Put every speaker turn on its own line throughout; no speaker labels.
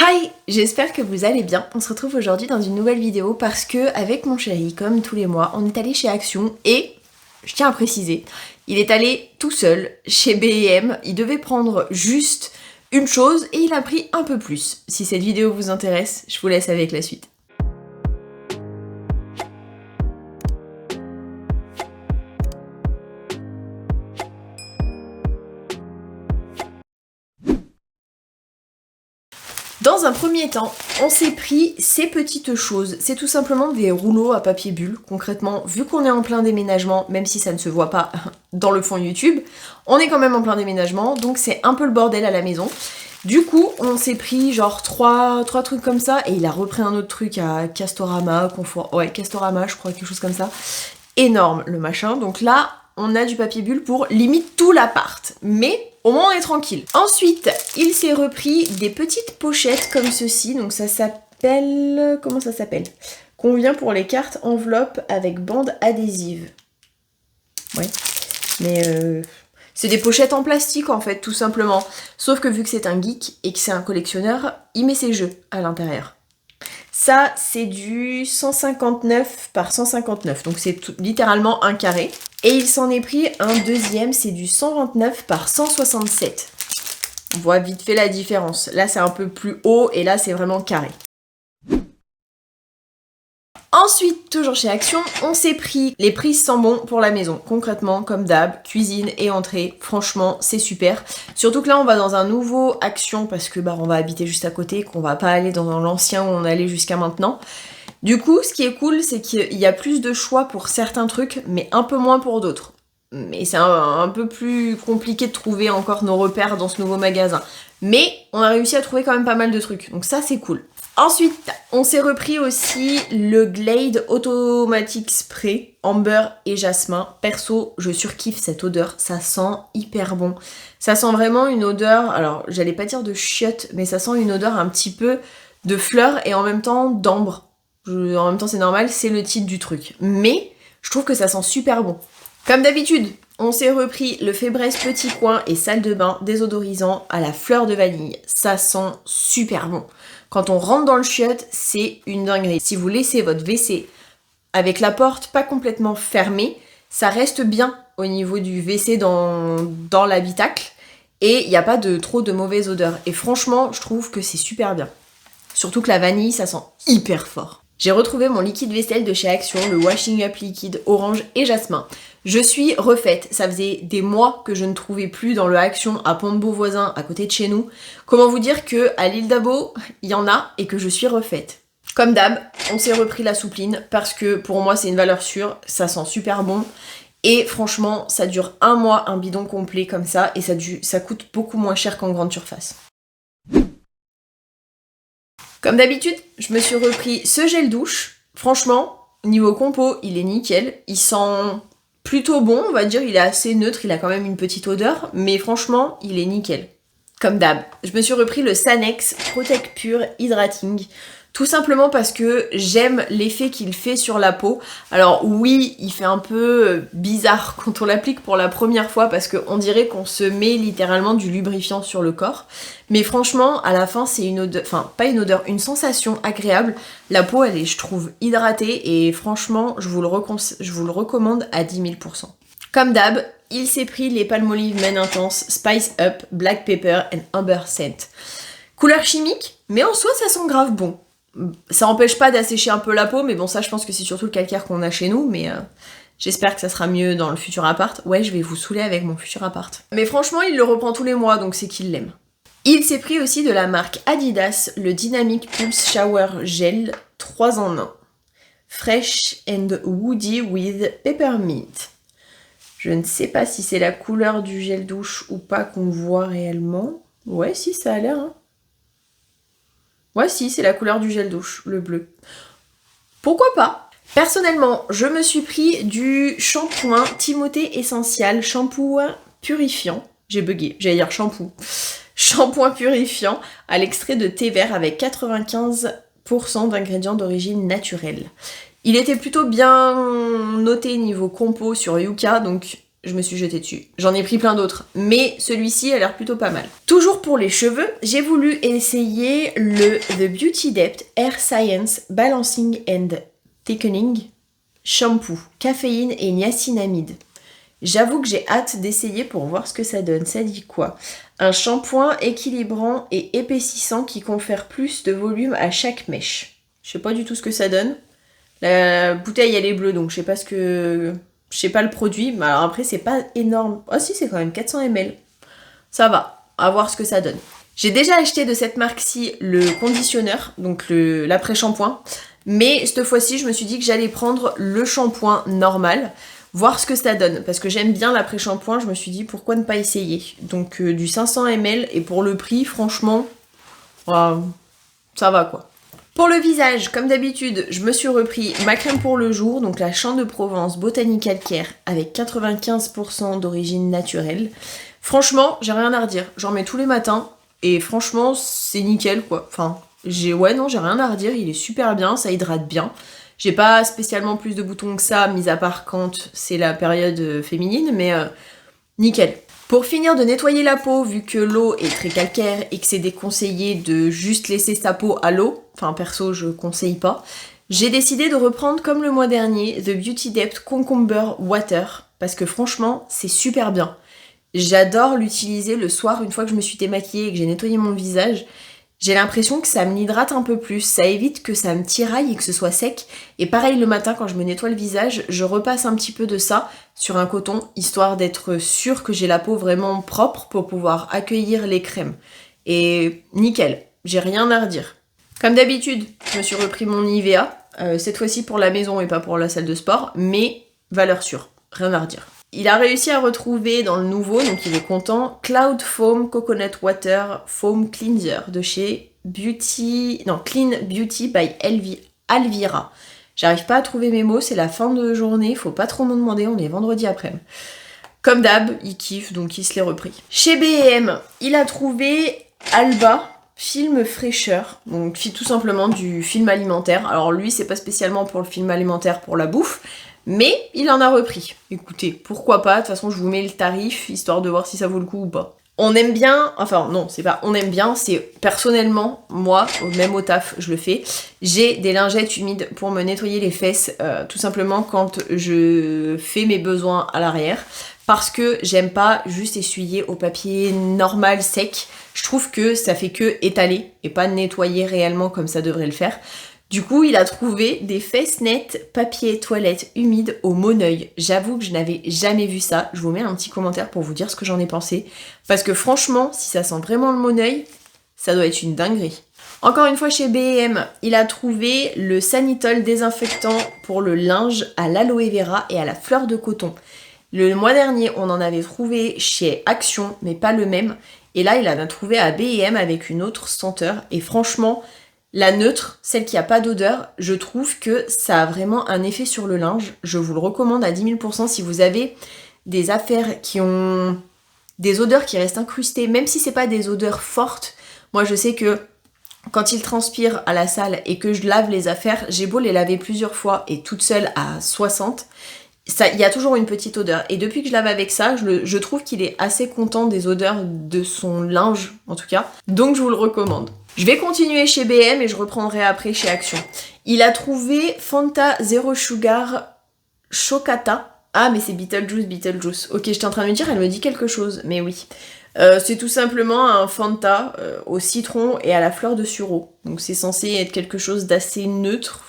Hi, j'espère que vous allez bien. On se retrouve aujourd'hui dans une nouvelle vidéo parce que avec mon chéri, comme tous les mois, on est allé chez Action et, je tiens à préciser, il est allé tout seul chez B&M. Il devait prendre juste une chose et il a pris un peu plus. Si cette vidéo vous intéresse, je vous laisse avec la suite. Dans un premier temps, on s'est pris ces petites choses. C'est tout simplement des rouleaux à papier bulle. Concrètement, vu qu'on est en plein déménagement, même si ça ne se voit pas dans le fond YouTube, on est quand même en plein déménagement, donc c'est un peu le bordel à la maison. Du coup, on s'est pris genre trois trucs comme ça, et il a repris un autre truc à Castorama, Castorama, je crois, quelque chose comme ça. Énorme le machin. Donc là, on a du papier bulle pour limite tout l'appart. Mais au moins on est tranquille. Ensuite, il s'est repris des petites pochettes comme ceci. Donc ça s'appelle... Comment ça s'appelle? Convient pour les cartes enveloppes avec bande adhésive. Ouais. Mais c'est des pochettes en plastique en fait, tout simplement. Sauf que vu que c'est un geek et que c'est un collectionneur, il met ses jeux à l'intérieur. Ça, c'est du 159 par 159, donc c'est littéralement un carré. Et il s'en est pris un deuxième, c'est du 129 par 167. On voit vite fait la différence. Là, c'est un peu plus haut et là, c'est vraiment carré. Ensuite, toujours chez Action, on s'est pris les prises sans bon pour la maison. Concrètement, comme d'hab, cuisine et entrée. Franchement, c'est super. Surtout que là, on va dans un nouveau Action parce que on va habiter juste à côté, qu'on va pas aller dans l'ancien où on allait jusqu'à maintenant. Du coup, ce qui est cool, c'est qu'il y a plus de choix pour certains trucs, mais un peu moins pour d'autres. Mais c'est un peu plus compliqué de trouver encore nos repères dans ce nouveau magasin. Mais on a réussi à trouver quand même pas mal de trucs, donc ça c'est cool. Ensuite, on s'est repris aussi le Glade Automatic Spray, amber et jasmin. Perso, je surkiffe cette odeur, ça sent hyper bon. Ça sent vraiment une odeur, alors j'allais pas dire de chiotte, mais ça sent une odeur un petit peu de fleurs et en même temps d'ambre. En même temps c'est normal, c'est le titre du truc. Mais je trouve que ça sent super bon. Comme d'habitude, on s'est repris le Febreze Petit Coin et salle de bain désodorisant à la fleur de vanille. Ça sent super bon. Quand on rentre dans le chiotte, c'est une dinguerie. Si vous laissez votre WC avec la porte pas complètement fermée, ça reste bien au niveau du WC dans l'habitacle et il n'y a pas trop de mauvaise odeur. Et franchement, je trouve que c'est super bien. Surtout que la vanille, ça sent hyper fort. J'ai retrouvé mon liquide vaisselle de chez Action, le Washing Up liquide orange et jasmin. Je suis refaite, ça faisait des mois que je ne trouvais plus dans le Action à Pont-de-Beauvoisin, à côté de chez nous. Comment vous dire que à l'île d'Abo, il y en a et que je suis refaite. Comme d'hab, on s'est repris la soupline parce que pour moi c'est une valeur sûre, ça sent super bon. Et franchement, ça dure un mois, un bidon complet comme ça, et ça coûte beaucoup moins cher qu'en grande surface. Comme d'habitude, je me suis repris ce gel douche. Franchement, niveau compo, il est nickel. Il sent plutôt bon, on va dire. Il est assez neutre, il a quand même une petite odeur. Mais franchement, il est nickel. Comme d'hab. Je me suis repris le Sanex Protect Pure Hydrating. Tout simplement parce que j'aime l'effet qu'il fait sur la peau. Alors oui, il fait un peu bizarre quand on l'applique pour la première fois parce qu'on dirait qu'on se met littéralement du lubrifiant sur le corps. Mais franchement, à la fin, c'est une odeur, enfin pas une odeur, une sensation agréable. La peau, elle est, je trouve, hydratée et franchement, je vous le recommande à 10 000 %. Comme d'hab, il s'est pris les Palmolive Men Intense Spice Up Black Pepper and Amber Scent. Couleur chimique, mais en soi, ça sent grave bon. Ça empêche pas d'assécher un peu la peau, mais bon, ça je pense que c'est surtout le calcaire qu'on a chez nous, mais j'espère que ça sera mieux dans le futur appart. Ouais, je vais vous saouler avec mon futur appart. Mais franchement, il le reprend tous les mois, donc c'est qu'il l'aime. Il s'est pris aussi de la marque Adidas, le Dynamic Pulse Shower Gel 3 en 1. Fresh and Woody with Peppermint. Je ne sais pas si c'est la couleur du gel douche ou pas qu'on voit réellement. Ouais, si, ça a l'air, hein. Ouais, si, c'est la couleur du gel douche, le bleu. Pourquoi pas? Personnellement, je me suis pris du shampoing Timothée Essential, shampoing purifiant. J'ai bugué, j'allais dire shampoo. Shampoing purifiant à l'extrait de thé vert avec 95% d'ingrédients d'origine naturelle. Il était plutôt bien noté niveau compo sur Yuka, donc je me suis jetée dessus. J'en ai pris plein d'autres, mais celui-ci a l'air plutôt pas mal. Toujours pour les cheveux, j'ai voulu essayer le The Beauty Depth Hair Science Balancing and Thickening Shampoo, caféine et niacinamide. J'avoue que j'ai hâte d'essayer pour voir ce que ça donne. Ça dit quoi? Un shampoing équilibrant et épaississant qui confère plus de volume à chaque mèche. Je sais pas du tout ce que ça donne. La bouteille elle est bleue donc je sais pas le produit, mais alors après c'est pas énorme. Oh si, c'est quand même 400 ml. Ça va, à voir ce que ça donne. J'ai déjà acheté de cette marque-ci le conditionneur, donc l'après-shampoing, mais cette fois-ci je me suis dit que j'allais prendre le shampoing normal, voir ce que ça donne, parce que j'aime bien l'après-shampoing, je me suis dit pourquoi ne pas essayer. Donc du 500 ml, et pour le prix, franchement, ça va quoi. Pour le visage, comme d'habitude, je me suis repris ma crème pour le jour, donc la Champ de Provence Botanical Care avec 95% d'origine naturelle. Franchement, j'ai rien à redire. J'en mets tous les matins et franchement, c'est nickel quoi. Enfin, j'ai rien à redire, il est super bien, ça hydrate bien. J'ai pas spécialement plus de boutons que ça, mis à part quand c'est la période féminine, mais nickel. Pour finir de nettoyer la peau, vu que l'eau est très calcaire et que c'est déconseillé de juste laisser sa peau à l'eau, enfin perso je conseille pas, j'ai décidé de reprendre comme le mois dernier The Beauty Depth Cucumber Water, parce que franchement c'est super bien. J'adore l'utiliser le soir une fois que je me suis démaquillée et que j'ai nettoyé mon visage. J'ai l'impression que ça me l'hydrate un peu plus, ça évite que ça me tiraille et que ce soit sec. Et pareil le matin quand je me nettoie le visage, je repasse un petit peu de ça sur un coton, histoire d'être sûre que j'ai la peau vraiment propre pour pouvoir accueillir les crèmes. Et nickel, j'ai rien à redire. Comme d'habitude, je me suis repris mon Nivea, cette fois-ci pour la maison et pas pour la salle de sport, mais valeur sûre, rien à redire. Il a réussi à retrouver dans le nouveau, donc il est content, Cloud Foam Coconut Water Foam Cleanser de chez Clean Beauty by Alvira. J'arrive pas à trouver mes mots, c'est la fin de journée, faut pas trop m'en demander, on est vendredi après-midi. Comme d'hab, il kiffe, donc il se l'est repris. Chez B&M, il a trouvé Alba Film Fraîcheur, donc tout simplement du film alimentaire. Alors lui, c'est pas spécialement pour le film alimentaire, pour la bouffe, mais il en a repris. Écoutez, pourquoi pas, de toute façon je vous mets le tarif, histoire de voir si ça vaut le coup ou pas. On aime bien, enfin non, c'est pas on aime bien, c'est personnellement, moi, même au taf, je le fais, j'ai des lingettes humides pour me nettoyer les fesses, tout simplement quand je fais mes besoins à l'arrière, parce que j'aime pas juste essuyer au papier normal, sec. Je trouve que ça fait que étaler et pas nettoyer réellement comme ça devrait le faire. Du coup, il a trouvé des fesses nettes papier toilette humide au Moneuil. J'avoue que je n'avais jamais vu ça. Je vous mets un petit commentaire pour vous dire ce que j'en ai pensé. Parce que franchement, si ça sent vraiment le Moneuil, ça doit être une dinguerie. Encore une fois chez B&M, il a trouvé le Sanitol désinfectant pour le linge à l'aloe vera et à la fleur de coton. Le mois dernier, on en avait trouvé chez Action, mais pas le même. Et là, il en a trouvé à B&M avec une autre senteur. Et franchement, la neutre, celle qui a pas d'odeur, je trouve que ça a vraiment un effet sur le linge. Je vous le recommande à 10 000% si vous avez des affaires qui ont des odeurs qui restent incrustées, même si c'est pas des odeurs fortes. Moi, je sais que quand il transpire à la salle et que je lave les affaires, j'ai beau les laver plusieurs fois et toute seule à 60, il y a toujours une petite odeur. Et depuis que je lave avec ça, je trouve qu'il est assez content des odeurs de son linge, en tout cas. Donc je vous le recommande. Je vais continuer chez B&M et je reprendrai après chez Action. Il a trouvé Fanta Zero Sugar Chocata. Ah mais c'est Beetlejuice. Ok, j'étais en train de me dire, elle me dit quelque chose, mais oui. C'est tout simplement un Fanta au citron et à la fleur de sureau. Donc c'est censé être quelque chose d'assez neutre.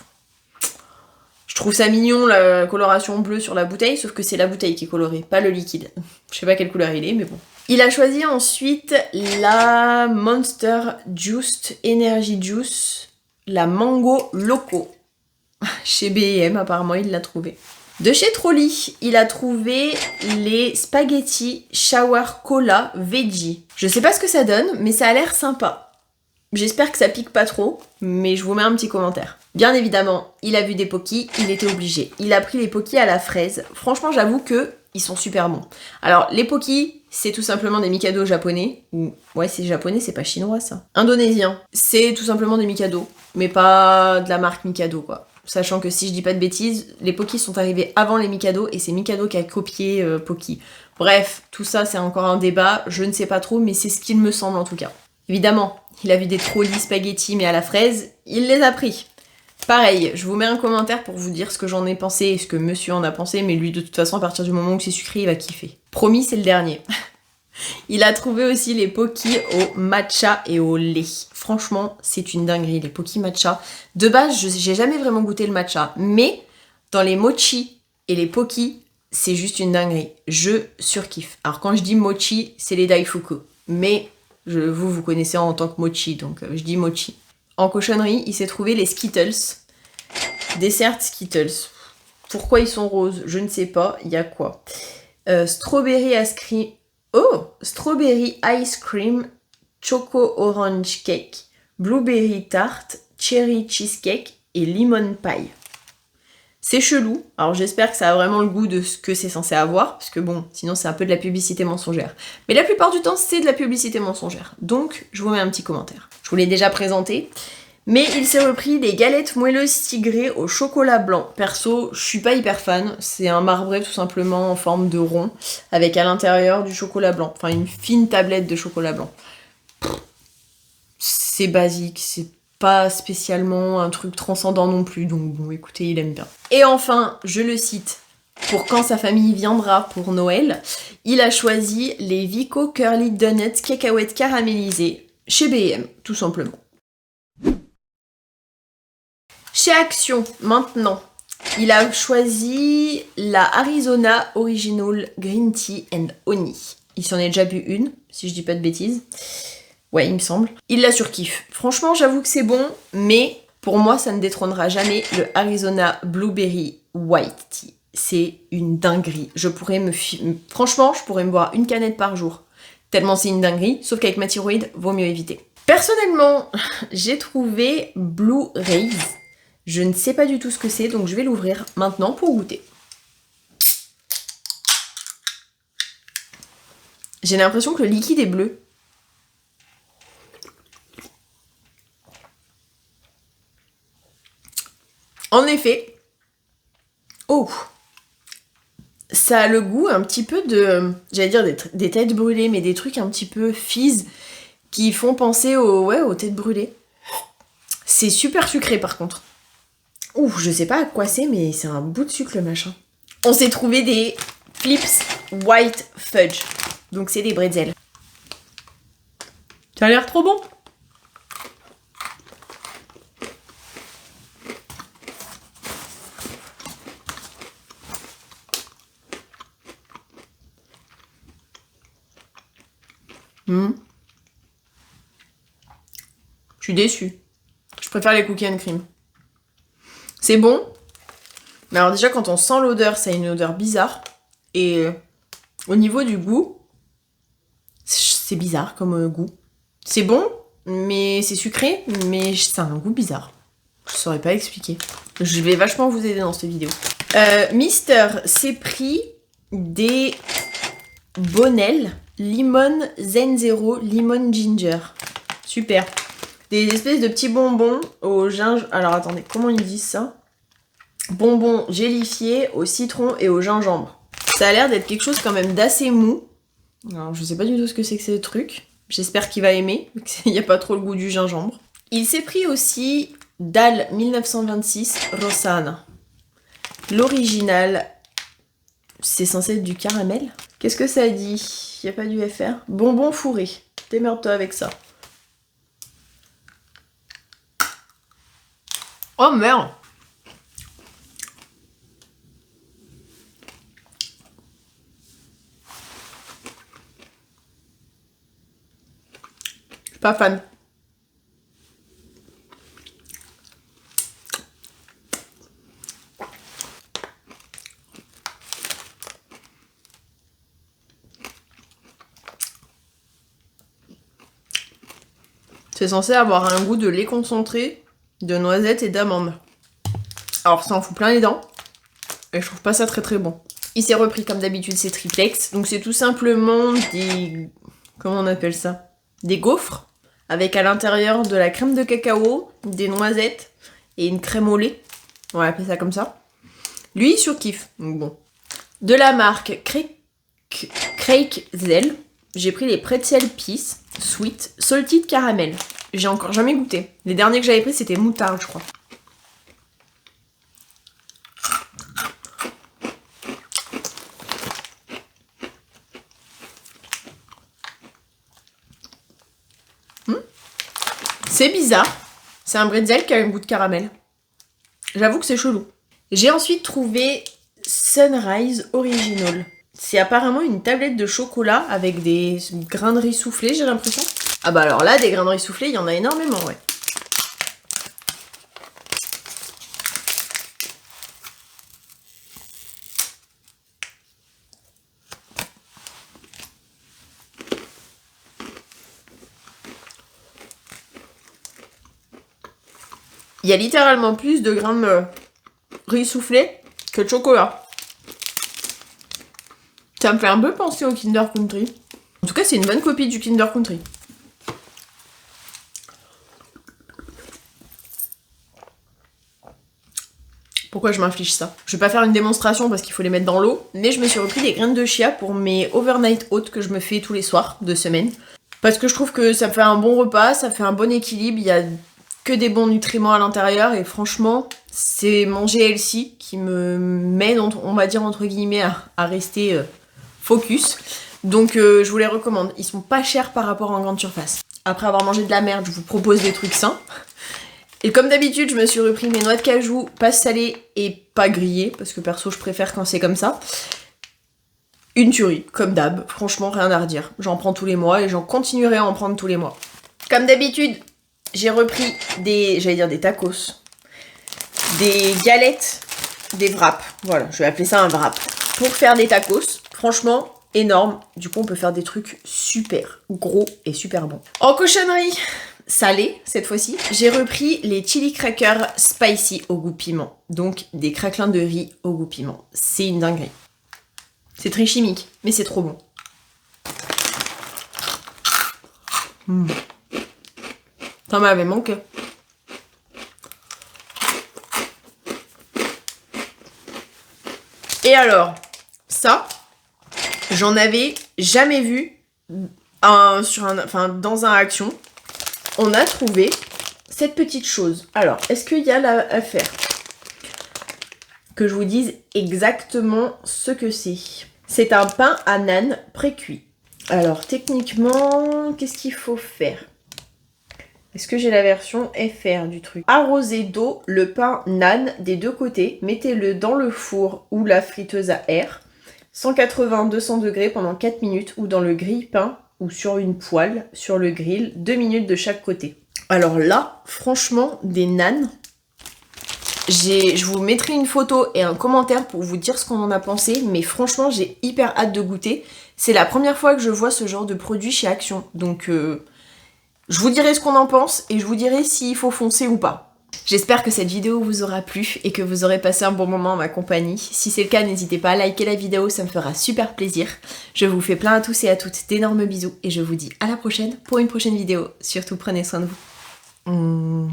Je trouve ça mignon la coloration bleue sur la bouteille, sauf que c'est la bouteille qui est colorée, pas le liquide. Je sais pas quelle couleur il est, mais bon. Il a choisi ensuite la Monster Juiced Energy Juice, la Mango Loco. Chez B&M, apparemment, il l'a trouvé. De chez Trolli, il a trouvé les spaghetti shower cola veggie. Je sais pas ce que ça donne, mais ça a l'air sympa. J'espère que ça pique pas trop, mais je vous mets un petit commentaire. Bien évidemment, il a vu des Pocky, il était obligé. Il a pris les Pocky à la fraise. Franchement, j'avoue que ils sont super bons. Alors, les Pocky, c'est tout simplement des Mikado japonais. Ouais, c'est japonais, c'est pas chinois ça. Indonésien. C'est tout simplement des Mikado, mais pas de la marque Mikado quoi. Sachant que si je dis pas de bêtises, les Pocky sont arrivés avant les Mikado et c'est Mikado qui a copié Pocky. Bref, tout ça c'est encore un débat, je ne sais pas trop, mais c'est ce qu'il me semble en tout cas. Évidemment, il a vu des trolleys spaghetti mais à la fraise, il les a pris. Pareil, je vous mets un commentaire pour vous dire ce que j'en ai pensé et ce que monsieur en a pensé, mais lui de toute façon à partir du moment où c'est sucré, il va kiffer. Promis, c'est le dernier. Il a trouvé aussi les Pocky au matcha et au lait. Franchement, c'est une dinguerie, les Pocky matcha. De base, j'ai jamais vraiment goûté le matcha, mais dans les mochi et les Pocky, c'est juste une dinguerie. Je surkiffe. Alors quand je dis mochi, c'est les daifuku, mais vous connaissez en tant que mochi, donc je dis mochi. En cochonnerie, il s'est trouvé les Skittles. Dessert Skittles. Pourquoi ils sont roses? Je ne sais pas. Il y a quoi? Strawberry ice cream. Oh! Strawberry ice cream, choco orange cake, blueberry tart, cherry cheesecake et lemon pie. C'est chelou. Alors j'espère que ça a vraiment le goût de ce que c'est censé avoir, parce que bon, sinon c'est un peu de la publicité mensongère. Mais la plupart du temps, c'est de la publicité mensongère. Donc, je vous mets un petit commentaire. Je vous l'ai déjà présenté. Mais il s'est repris des galettes moelleuses tigrées au chocolat blanc. Perso, je suis pas hyper fan. C'est un marbré tout simplement en forme de rond, avec à l'intérieur du chocolat blanc. Enfin, une fine tablette de chocolat blanc. C'est basique, c'est pas spécialement un truc transcendant non plus. Donc bon, écoutez, il aime bien. Et enfin, je le cite, pour quand sa famille viendra pour Noël, il a choisi les Vico Curly Donuts cacahuètes caramélisées chez B&M, tout simplement. Chez Action, maintenant, il a choisi la Arizona Original Green Tea and Honey. Il s'en est déjà bu une, si je dis pas de bêtises. Ouais, il me semble. Il la surkiffe. Franchement, j'avoue que c'est bon, mais pour moi, ça ne détrônera jamais le Arizona Blueberry White Tea. C'est une dinguerie. Franchement, je pourrais me boire une canette par jour. Tellement c'est une dinguerie, sauf qu'avec ma thyroïde, vaut mieux éviter. Personnellement, j'ai trouvé Blue Rays. Je ne sais pas du tout ce que c'est, donc je vais l'ouvrir maintenant pour goûter. J'ai l'impression que le liquide est bleu. En effet, oh, ça a le goût un petit peu de, j'allais dire des têtes brûlées, mais des trucs un petit peu fizz qui font penser aux têtes brûlées. C'est super sucré par contre. Ouh, je sais pas à quoi c'est, mais c'est un bout de sucre le machin. On s'est trouvé des Flips White Fudge. Donc c'est des bretzels. Ça a l'air trop bon. Je suis déçue. Je préfère les cookies and cream. C'est bon. Mais alors déjà, quand on sent l'odeur, ça a une odeur bizarre. Et au niveau du goût, c'est bizarre comme goût. C'est bon, mais c'est sucré, mais ça a un goût bizarre. Je saurais pas expliquer. Je vais vachement vous aider dans cette vidéo. Mister s'est pris des Bonnell Lemon Zen Zero Lemon Ginger. Super. Des espèces de petits bonbons au gingembre. Alors attendez, comment ils disent ça? Bonbons gélifiés au citron et au gingembre. Ça a l'air d'être quelque chose quand même d'assez mou. Alors je sais pas du tout ce que c'est que ce truc. J'espère qu'il va aimer, qu'il n'y a pas trop le goût du gingembre. Il s'est pris aussi Dal 1926 Rosanna. L'original, c'est censé être du caramel. Qu'est-ce que ça dit? Il n'y a pas du FR. Bonbon fourré. Démerde-toi avec ça. Oh merde! Je suis pas fan. C'est censé avoir un goût de lait concentré, de noisettes et d'amandes. Alors ça en fout plein les dents. Et je trouve pas ça très très bon. Il s'est repris comme d'habitude ses triplex. Donc c'est tout simplement des... Comment on appelle ça? Des gaufres. Avec à l'intérieur de la crème de cacao, des noisettes et une crème au lait. On va appeler ça comme ça. Lui, il surkiffe. Donc bon. De la marque Crackzel, j'ai pris les Pretzel Peace Sweet Salted Caramel. J'ai encore jamais goûté. Les derniers que j'avais pris, c'était moutarde, je crois. C'est bizarre. C'est un bretzel qui a un goût de caramel. J'avoue que c'est chelou. J'ai ensuite trouvé Sunrise Original. C'est apparemment une tablette de chocolat avec des grains de riz soufflés, j'ai l'impression. Ah bah alors là, des grains de riz soufflés, il y en a énormément, ouais. Il y a littéralement plus de grains de riz soufflé que de chocolat. Ça me fait un peu penser au Kinder Country. En tout cas, c'est une bonne copie du Kinder Country. Pourquoi je m'inflige ça? Je vais pas faire une démonstration parce qu'il faut les mettre dans l'eau, mais je me suis repris des graines de chia pour mes overnight oats que je me fais tous les soirs de semaine. Parce que je trouve que ça me fait un bon repas, ça fait un bon équilibre, il y a que des bons nutriments à l'intérieur et franchement, c'est manger healthy qui me met, on va dire entre guillemets, à rester focus. Donc je vous les recommande, ils sont pas chers par rapport à en grande surface. Après avoir mangé de la merde, je vous propose des trucs sains. Et comme d'habitude, je me suis repris mes noix de cajou, pas salées et pas grillées, parce que perso, je préfère quand c'est comme ça. Une tuerie, comme d'hab, franchement, rien à redire. J'en prends tous les mois et j'en continuerai à en prendre tous les mois. Comme d'habitude, j'ai repris des tacos, des galettes, des wraps. Voilà, je vais appeler ça un wrap. Pour faire des tacos, franchement, énorme. Du coup, on peut faire des trucs super gros et super bons. En cochonnerie salée, cette fois-ci, j'ai repris les chili crackers spicy au goût piment. Donc, des craquelins de riz au goût piment. C'est une dinguerie. C'est très chimique, mais c'est trop bon. Ça m'avait manqué. Et alors, ça, j'en avais jamais vu dans un Action. On a trouvé cette petite chose. Alors, est-ce qu'il y a là à faire? Que je vous dise exactement ce que c'est. C'est un pain à nan pré-cuit. Alors, techniquement, qu'est-ce qu'il faut faire? Est-ce que j'ai la version FR du truc? Arrosez d'eau le pain nan des deux côtés. Mettez-le dans le four ou la friteuse à air. 180-200 degrés pendant 4 minutes ou dans le grille-pain ou sur une poêle, sur le grill, 2 minutes de chaque côté. Alors là, franchement, des nanes. Je vous mettrai une photo et un commentaire pour vous dire ce qu'on en a pensé, mais franchement, j'ai hyper hâte de goûter. C'est la première fois que je vois ce genre de produit chez Action, donc je vous dirai ce qu'on en pense et je vous dirai s'il faut foncer ou pas. J'espère que cette vidéo vous aura plu et que vous aurez passé un bon moment en ma compagnie. Si c'est le cas, n'hésitez pas à liker la vidéo, ça me fera super plaisir. Je vous fais plein à tous et à toutes d'énormes bisous et je vous dis à la prochaine pour une prochaine vidéo. Surtout prenez soin de vous.